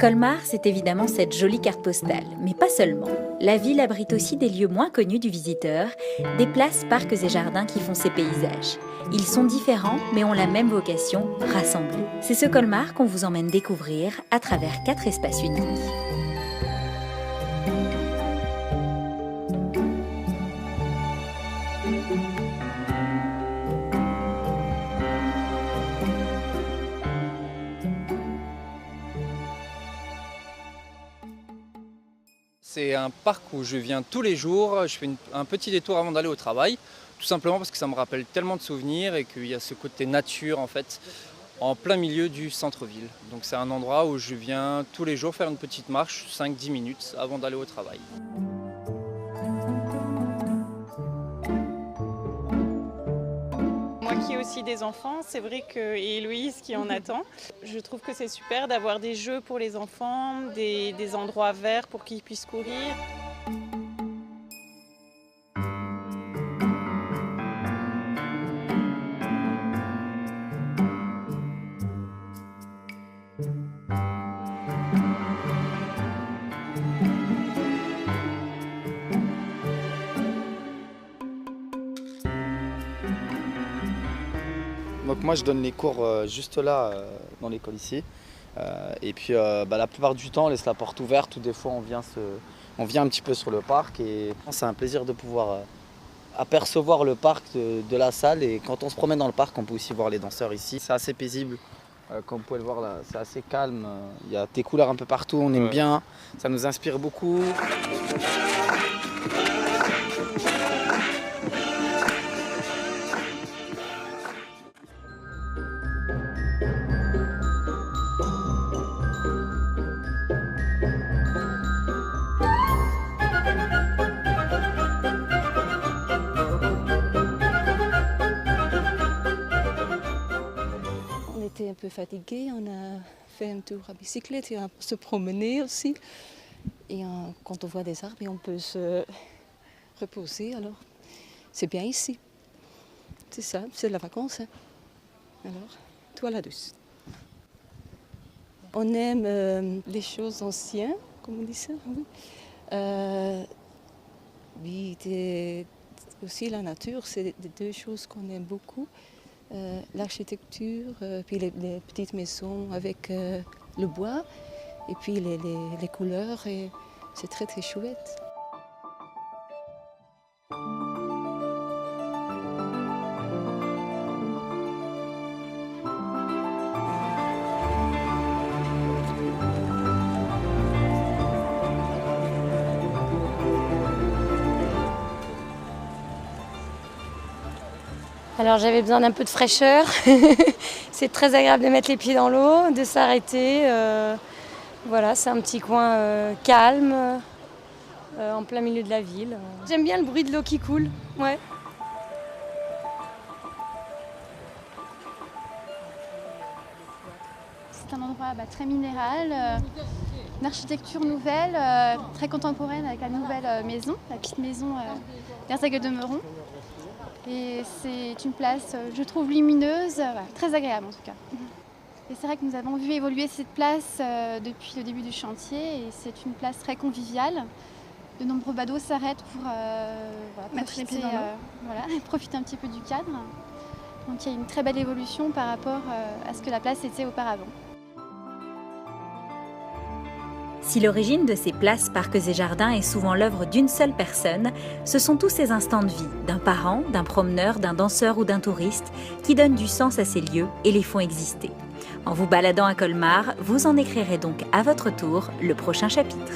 Colmar, c'est évidemment cette jolie carte postale, mais pas seulement. La ville abrite aussi des lieux moins connus du visiteur, des places, parcs et jardins qui font ses paysages. Ils sont différents, mais ont la même vocation, rassembler. C'est ce Colmar qu'on vous emmène découvrir à travers 4 espaces uniques. C'est un parc où je viens tous les jours, je fais un petit détour avant d'aller au travail, tout simplement parce que ça me rappelle tellement de souvenirs et qu'il y a ce côté nature en fait, en plein milieu du centre-ville. Donc c'est un endroit où je viens tous les jours faire une petite marche, 5-10 minutes avant d'aller au travail. Moi qui ai aussi des enfants, c'est vrai que, et Héloïse qui en attend, je trouve que c'est super d'avoir des jeux pour les enfants, des endroits verts pour qu'ils puissent courir. Donc moi je donne les cours juste là dans l'école ici. Et puis la plupart du temps on laisse la porte ouverte ou des fois on vient un petit peu sur le parc et c'est un plaisir de pouvoir apercevoir le parc de la salle et quand on se promène dans le parc on peut aussi voir les danseurs ici. C'est assez paisible, comme vous pouvez le voir là, c'est assez calme, il y a des couleurs un peu partout, on aime bien, ça nous inspire beaucoup. On était un peu fatigués, on a fait un tour à bicyclette et on peut se promener aussi. Et quand on voit des arbres, on peut se reposer. Alors, c'est bien ici. C'est ça, c'est la vacance. Hein. Alors, toi la douce. On aime les choses anciennes, comme on dit ça. Oui, oui aussi la nature, c'est les deux choses qu'on aime beaucoup. L'architecture, puis les petites maisons avec le bois, et puis les couleurs, et c'est très très chouette. Alors j'avais besoin d'un peu de fraîcheur. C'est très agréable de mettre les pieds dans l'eau, de s'arrêter. Voilà, c'est un petit coin calme, en plein milieu de la ville. J'aime bien le bruit de l'eau qui coule. Ouais. C'est un endroit très minéral, une architecture nouvelle, très contemporaine avec la nouvelle maison, la petite maison d'Herzague de Meuron. Et c'est une place, je trouve, lumineuse, très agréable en tout cas. Et c'est vrai que nous avons vu évoluer cette place depuis le début du chantier et c'est une place très conviviale. De nombreux badauds s'arrêtent pour profiter un petit peu du cadre. Donc il y a une très belle évolution par rapport à ce que la place était auparavant. Si l'origine de ces places, parcs et jardins est souvent l'œuvre d'une seule personne, ce sont tous ces instants de vie, d'un parent, d'un promeneur, d'un danseur ou d'un touriste, qui donnent du sens à ces lieux et les font exister. En vous baladant à Colmar, vous en écrirez donc à votre tour le prochain chapitre.